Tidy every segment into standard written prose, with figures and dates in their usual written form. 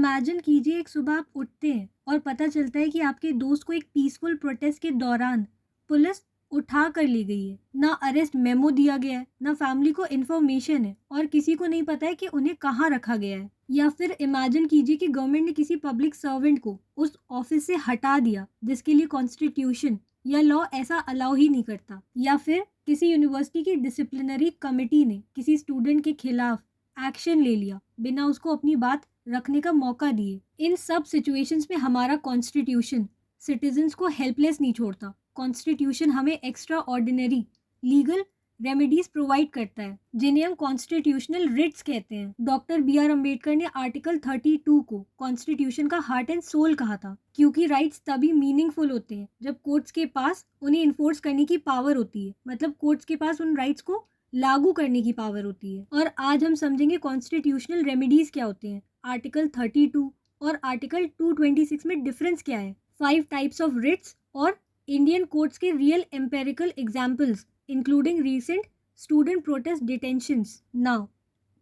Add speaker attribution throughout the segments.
Speaker 1: Imagine कीजिए एक सुबह आप उठते हैं और पता चलता है कि आपके दोस्त को एक पीसफुल प्रोटेस्ट के दौरान पुलिस उठा कर ले गई है। ना अरेस्ट मेमो दिया गया है, ना फैमिली को इन्फॉर्मेशन है और किसी को नहीं पता है कि उन्हें कहाँ रखा गया है। या फिर इमेजिन कीजिए कि गवर्नमेंट ने किसी पब्लिक सर्वेंट को उस ऑफिस से हटा दिया जिसके लिए कॉन्स्टिट्यूशन या लॉ ऐसा अलाउ ही नहीं करता। या फिर किसी यूनिवर्सिटी की डिसिप्लिनरी कमेटी ने किसी स्टूडेंट के खिलाफ एक्शन ले लिया बिना उसको अपनी बात रखने का मौका दिए। इन सब सिचुएशंस में हमारा कॉन्स्टिट्यूशन सिटीजन्स को हेल्पलेस नहीं छोड़ता। कॉन्स्टिट्यूशन हमें extra ordinary legal remedies provide करता है जिन्हें हम कॉन्स्टिट्यूशनल रिट्स कहते हैं। Doctor B R. अम्बेडकर ने आर्टिकल 32 को कॉन्स्टिट्यूशन का हार्ट एंड सोल कहा था, क्योंकि राइट्स तभी मीनिंगफुल होते हैं जब कोर्ट्स के पास उन्हें इन्फोर्स करने की पावर होती है। मतलब कोर्ट्स के पास उन राइट्स को लागू करने की पावर होती है। और आज हम समझेंगे कॉन्स्टिट्यूशनल रेमेडीज क्या होते हैं, आर्टिकल 32 और आर्टिकल 226 में डिफरेंस क्या है, 5 टाइप्स ऑफ रिट्स और इंडियन कोर्ट्स के real empirical examples including recent student protest detentions. Now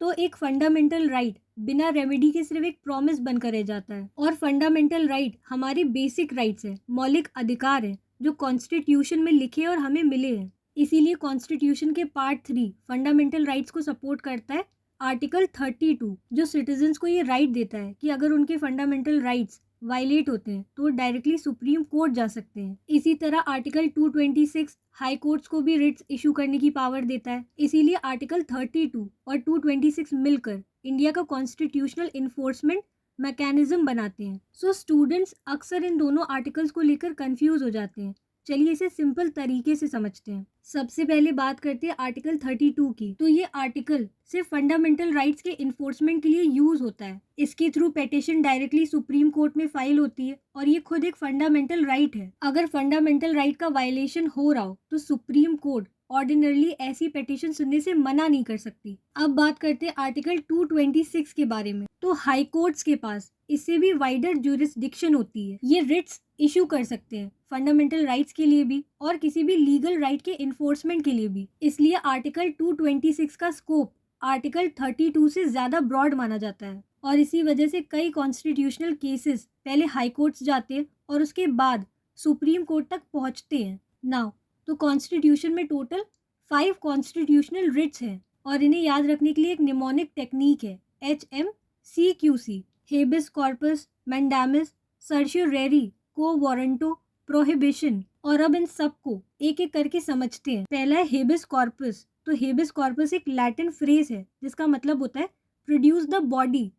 Speaker 1: तो एक फंडामेंटल राइट बिना रेमेडी के सिर्फ एक प्रॉमिस बनकर रह जाता है। और फंडामेंटल राइट हमारे बेसिक राइट्स है, मौलिक अधिकार है जो कॉन्स्टिट्यूशन में लिखे और हमें मिले हैं। इसीलिए कॉन्स्टिट्यूशन के पार्ट 3 फंडामेंटल राइट्स को सपोर्ट करता है। आर्टिकल 32 जो सिटीजन्स को ये राइट देता है कि अगर उनके फंडामेंटल राइट्स वायलेट होते हैं तो वो डायरेक्टली सुप्रीम कोर्ट जा सकते हैं। इसी तरह आर्टिकल 226 हाई कोर्ट्स को भी रिट्स इशू करने की पावर देता है। इसीलिए आर्टिकल 32 और 226 मिलकर इंडिया का कॉन्स्टिट्यूशनल इन्फोर्समेंट मैकेनिज्म बनाते हैं। सो स्टूडेंट्स अक्सर इन दोनों आर्टिकल्स को लेकर कंफ्यूज हो जाते हैं। चलिए इसे सिंपल तरीके से समझते हैं। सबसे पहले बात करते हैं आर्टिकल 32 की। तो ये आर्टिकल सिर्फ फंडामेंटल राइट्स के इन्फोर्समेंट के लिए यूज होता है। इसके through petition directly supreme court में फाइल होती है और ये खुद एक फंडामेंटल राइट है। अगर फंडामेंटल राइट का वायलेशन हो रहा हो तो सुप्रीम कोर्ट ऑर्डिनरली ऐसी पेटिशन सुनने से मना नहीं कर सकती। अब बात करते हैं आर्टिकल 226 के बारे में। तो हाई कोर्ट्स के पास इससे भी वाइडर ज्यूरिसडिक्शन होती है। ये रिट्स इशू कर सकते हैं फंडामेंटल राइट्स के लिए भी और किसी भी लीगल राइट के इन्फोर्समेंट के लिए भी। इसलिए आर्टिकल 226 का स्कोप आर्टिकल 32 से ज्यादा ब्रॉड माना जाता है और इसी वजह से कई कॉन्स्टिट्यूशनल केसेस पहले हाई कोर्ट्स जाते हैं और उसके बाद सुप्रीम कोर्ट तक पहुंचते हैं। नाउ तो कॉन्स्टिट्यूशन में टोटल 5 कॉन्स्टिट्यूशनल रिट्स हैं और इन्हें याद रखने के लिए एक निमोनिक टेक्निक है, HMCQC, habeas corpus, mandamus, certiorari, quo warranto, prohibition. और अब इन सबको एक एक करके समझते हैं। पहला है हेबिस कॉर्पस। तो हेबिस कॉर्पस एक लैटिन फ्रेज है जिसका मतलब होता है प्रोड्यूस द बॉडी।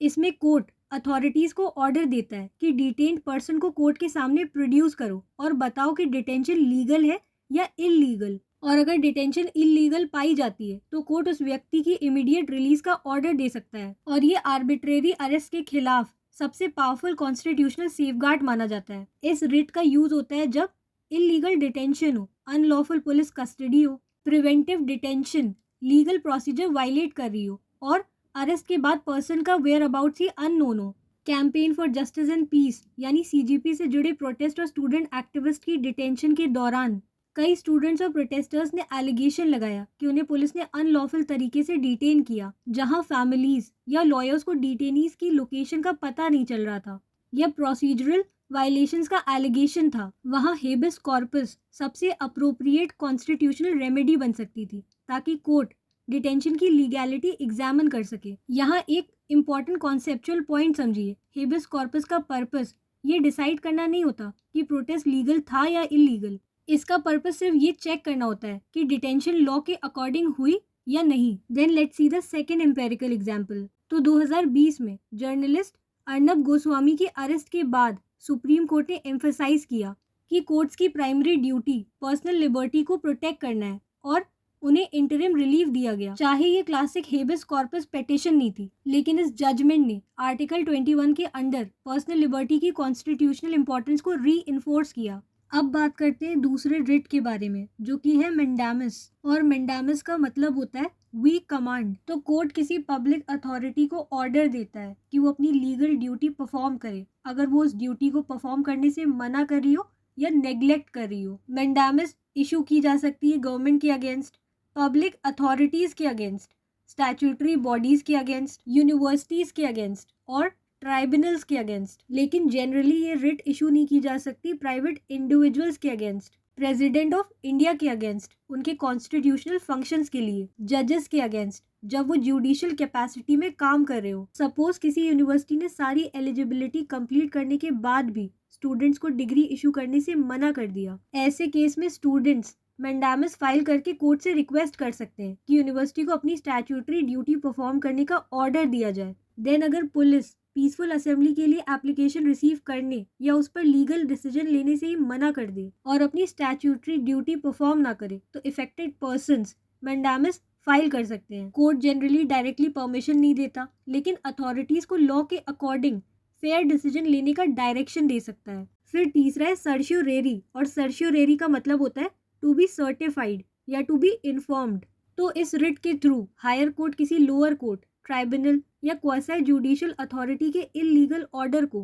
Speaker 1: इसमें कोर्ट अथॉरिटीज को ऑर्डर देता है कि डिटेन्ड पर्सन को कोर्ट के सामने प्रोड्यूस करो और बताओ कि डिटेंशन लीगल है या इलीगल। और अगर डिटेंशन इलीगल पाई जाती है तो कोर्ट उस व्यक्ति की इमीडिएट रिलीज का ऑर्डर दे सकता है। और ये आर्बिट्रेरी अरेस्ट के खिलाफ सबसे पावरफुल कॉन्स्टिट्यूशनल सेफगार्ड माना जाता है। इस रिट का यूज होता है जब इलीगल डिटेंशन हो, अनलॉफुल पुलिस कस्टडी हो, preventive detention legal procedure violate कर रही हो और अरेस्ट के बाद पर्सन का वेयर अबाउट्स ही अननोन हो। Campaign for justice and peace यानी CGP से जुड़े प्रोटेस्ट और स्टूडेंट एक्टिविस्ट की डिटेंशन के दौरान कई स्टूडेंट्स और प्रोटेस्टर्स ने एलिगेशन लगाया कि उन्हें पुलिस ने अनलॉफुल तरीके से डिटेन किया, जहां फैमिलीज या लॉयर्स को डिटेनीज की लोकेशन का पता नहीं चल रहा था या प्रोसीजरल वायलेशंस का एलिगेशन था। वहां हेबिस कॉर्पस सबसे अप्रोप्रिएट कॉन्स्टिट्यूशनल रेमेडी बन सकती थी ताकि कोर्ट डिटेंशन की लीगैलिटी एग्जामिन कर सके। यहाँ एक इम्पॉर्टेंट कॉन्सेप्चुअल पॉइंट समझिए। हेबिस कॉर्पस का पर्पस ये डिसाइड करना नहीं होता कि प्रोटेस्ट लीगल था या इलीगल। इसका पर्पस सिर्फ ये चेक करना होता है कि डिटेंशन लॉ के अकॉर्डिंग हुई या नहीं। Then let's see the second empirical example. तो 2020 में जर्नलिस्ट अर्नब गोस्वामी के अरेस्ट के बाद सुप्रीम कोर्ट ने एम्फसाइज किया कि कोर्ट्स की प्राइमरी ड्यूटी पर्सनल लिबर्टी को प्रोटेक्ट करना है और उन्हें इंटरिम रिलीफ दिया गया, चाहे ये क्लासिक हेबिस कॉर्पस पेटिशन नहीं थी। लेकिन इस जजमेंट ने आर्टिकल 21 के अंडर पर्सनल लिबर्टी की कॉन्स्टिट्यूशनल इंपॉर्टेंस को री इन्फोर्स किया। अब बात करते हैं दूसरे रिट के बारे में जो कि है मैंडामिस। और मैंडामिस का मतलब होता है वी कमांड। तो कोर्ट किसी पब्लिक अथॉरिटी को ऑर्डर देता है कि वो अपनी लीगल ड्यूटी परफॉर्म करे अगर वो उस ड्यूटी को परफॉर्म करने से मना कर रही हो या नेग्लेक्ट कर रही हो। मैंडामिस इशू की जा सकती है गवर्नमेंट के अगेंस्ट, पब्लिक अथॉरिटीज के अगेंस्ट, स्टैट्यूटरी बॉडीज के अगेंस्ट, यूनिवर्सिटीज के अगेंस्ट और ट्राइब्यूनल्स के अगेंस्ट। लेकिन जनरली ये रिट इशू नहीं की जा सकती प्राइवेट इंडिविजुअल्स के अगेंस्ट, प्रेसिडेंट ऑफ इंडिया के अगेंस्ट उनके कॉन्स्टिट्यूशनल फंक्शंस के लिए, जजेस के अगेंस्ट जब वो जुडिशियल कैपेसिटी में काम कर रहे हो। सपोज किसी यूनिवर्सिटी ने सारी एलिजिबिलिटी कंप्लीट करने के बाद भी स्टूडेंट्स को डिग्री इशू करने से मना कर दिया। ऐसे केस में स्टूडेंट्स मैंडामस फाइल करके कोर्ट से रिक्वेस्ट कर सकते हैं कि यूनिवर्सिटी को अपनी स्टैट्यूटरी ड्यूटी परफॉर्म करने का ऑर्डर दिया जाए। देन अगर पुलिस पीसफुल असेंबली के लिए एप्लीकेशन रिसीव करने या उस पर लीगल डिसीजन लेने से ही मना कर दे और अपनी स्टैट्यूटरी ड्यूटी परफॉर्म ना करे तो इफेक्टेड पर्संस मैंडामस फाइल कर सकते हैं। कोर्ट जनरली डायरेक्टली परमिशन नहीं देता, लेकिन अथॉरिटीज को लॉ के अकॉर्डिंग फेयर डिसीजन लेने का डायरेक्शन दे सकता है। फिर तीसरा है सर्शियोरेरी, और सर्शियोरेरी का मतलब होता है टू बी सर्टिफाइड या टू बी इन्फॉर्म्ड। तो इस रिट के थ्रू हायर कोर्ट किसी लोअर कोर्ट, ट्राइब्यूनल या क्वासी जुडिशियल अथॉरिटी के इलीगल ऑर्डर को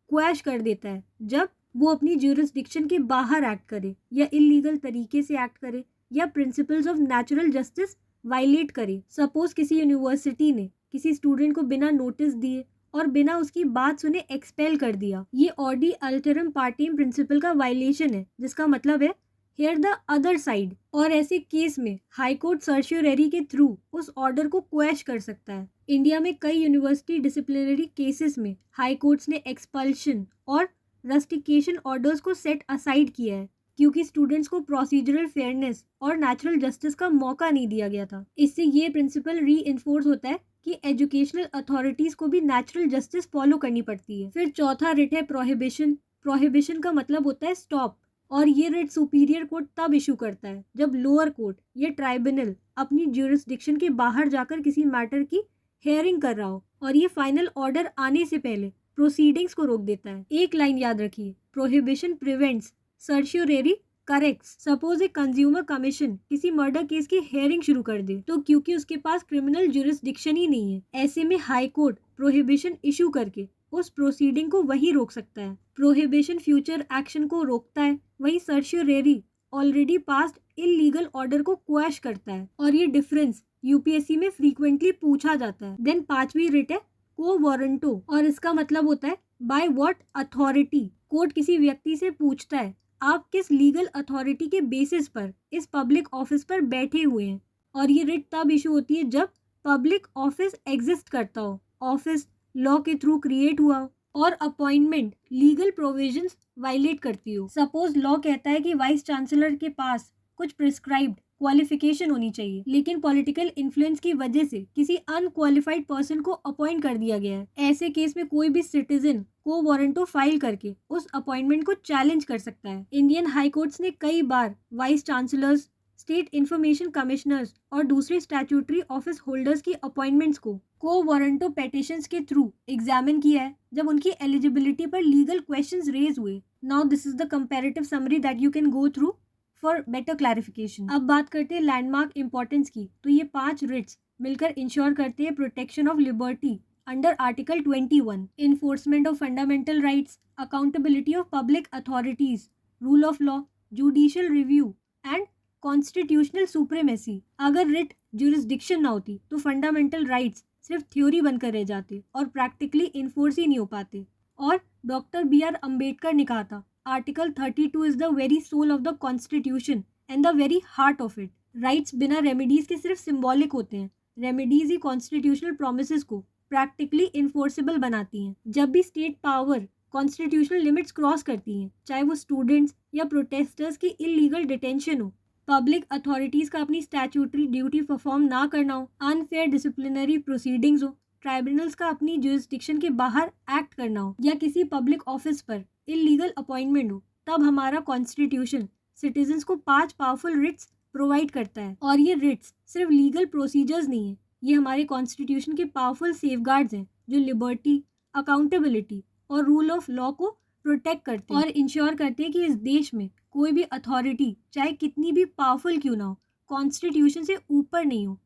Speaker 1: क्वैश कर देता है जब वो अपनी ज्यूरिसडिक्शन के बाहर एक्ट करे या इलीगल तरीके से एक्ट करे या principles of natural justice violate करे। सपोज किसी यूनिवर्सिटी ने किसी स्टूडेंट को बिना नोटिस दिए और बिना उसकी बात सुने एक्सपेल कर दिया, ये ऑडी अल्टरम पार्टियम प्रिंसिपल का वायलेशन है, जिसका मतलब है हियर द अदर साइड। और ऐसे केस में हाई कोर्ट सर्शियोरेरी के थ्रू उस ऑर्डर को क्वैश कर सकता है। इंडिया में कई यूनिवर्सिटी डिसिप्लिनरी केसेस में हाई कोर्ट्स ने एक्सपल्शन और रस्टिकेशन ऑर्डर्स को सेट असाइड किया है, क्योंकि स्टूडेंट्स को प्रोसीजरल फेयरनेस और नेचुरल जस्टिस का मौका नहीं दिया गया था। इससे ये प्रिंसिपल री इन्फोर्स होता है कि एजुकेशनल अथॉरिटीज को भी नेचुरल जस्टिस फॉलो करनी पड़ती है। फिर चौथा रिट है प्रोहिबिशन। प्रोहिबिशन का मतलब होता है स्टॉप, और ये रिट सुपीरियर कोर्ट तब इशू करता है जब लोअर कोर्ट या ट्राइब्यूनल अपनी ज्यूरिसडिक्शन के बाहर जाकर किसी मैटर की हेयरिंग कर रहा हो और ये फाइनल ऑर्डर आने से पहले प्रोसीडिंग्स को रोक देता है। एक लाइन याद रखिए, प्रोहिबिशन प्रिवेंट्स, सर्शियोरेरी करेक्ट्स। सपोज एक कंज्यूमर कमीशन किसी मर्डर केस की हेयरिंग शुरू कर दे, तो क्योंकि उसके पास क्रिमिनल ज्यूरिसडिक्शन ही नहीं है, ऐसे में हाई कोर्ट प्रोहिबिशन इशू करके उस प्रोसीडिंग को वही रोक सकता है। प्रोहिबिशन फ्यूचर एक्शन को रोकता है, वही सर्शियोरेरी ऑलरेडी पास्ड इलीगल ऑर्डर को क्वैश करता है, और ये डिफरेंस यूपीएससी में फ्रीक्वेंटली पूछा जाता है। देन पांचवी रिट है को वारंटो, और इसका मतलब होता है बाय व्हाट अथॉरिटी। कोर्ट किसी व्यक्ति से पूछता है आप किस लीगल अथॉरिटी के बेसिस पर इस पब्लिक ऑफिस पर बैठे हुए हैं, और ये रिट तब इशू होती है जब पब्लिक ऑफिस एग्जिस्ट करता हो, ऑफिस लॉ के थ्रू क्रिएट हुआ हो और अपॉइंटमेंट लीगल प्रोविजंस वायलेट करती हो। सपोज लॉ कहता है कि वाइस चांसलर के पास कुछ प्रिस्क्राइब्ड क्वालिफिकेशन होनी चाहिए, लेकिन पॉलिटिकल इन्फ्लुएंस की वजह से किसी अनक्वालिफाइड पर्सन को अपॉइंट कर दिया गया है। ऐसे केस में कोई भी सिटीजन को वारंटो फाइल करके उस अपॉइंटमेंट को चैलेंज कर सकता है। इंडियन हाई कोर्ट्स ने कई बार vice chancellors, state information commissioners और दूसरे स्टैट्यूटरी ऑफिस होल्डर्स की अपॉइंटमेंट्स को वारंटो पेटिशंस के थ्रू एग्जामिन किया है जब उनकी एलिजिबिलिटी पर लीगल क्वेश्चंस रेज हुए। Now this is the comparative summary that you can go through for better clarification. अब बात करते हैं लैंडमार्क इंपॉर्टेंस की। तो ये 5 रिट्स मिलकर इंश्योर करते हैं protection of liberty under article 21, enforcement of fundamental rights, accountability of public authorities, rule of law, judicial review and constitutional supremacy. अगर रिट ज्यूरिसडिक्शन ना होती तो फंडामेंटल राइट्स सिर्फ थ्योरी बनकर रह जाते और प्रैक्टिकली इन्फोर्स ही नहीं हो पाते। और डॉक्टर BR अम्बेडकर ने कहा था article 32 is the very soul of the constitution and the very heart of it. Rights बिना रेमेडीज के सिर्फ सिंबॉलिक होते हैं, रेमेडीज ही कॉन्स्टिट्यूशनल प्रोमिसेस को प्रैक्टिकली इन्फोर्सेबल बनाती हैं। जब भी state power constitutional limits cross करती हैं, चाहे वो स्टूडेंट्स या प्रोटेस्टर्स की इलीगल डिटेंशन हो, पब्लिक अथॉरिटीज का अपनी स्टैट्यूटरी ड्यूटी परफॉर्म ना करना हो, अनफेयर डिसिप्लिनरी प्रोसीडिंग्स हो, ट्राइब्यूनल्स का अपनी ज्यूरिसडिक्शन के बाहर एक्ट करना हो, या किसी पब्लिक ऑफिस पर इलीगल अपॉइंटमेंट हो, तब हमारा कॉन्स्टिट्यूशन सिटीजन्स को 5 पावरफुल रिट्स प्रोवाइड करता है। और ये रिट्स सिर्फ लीगल प्रोसीजर्स नहीं है, ये हमारे कॉन्स्टिट्यूशन के पावरफुल सेफगार्ड्स हैं जो लिबर्टी, अकाउंटेबिलिटी और रूल ऑफ लॉ को प्रोटेक्ट करते हैं और इंश्योर करते हैं कि इस देश में कोई भी अथॉरिटी चाहे कितनी भी पावरफुल क्यों ना हो, कॉन्स्टिट्यूशन से ऊपर नहीं हो।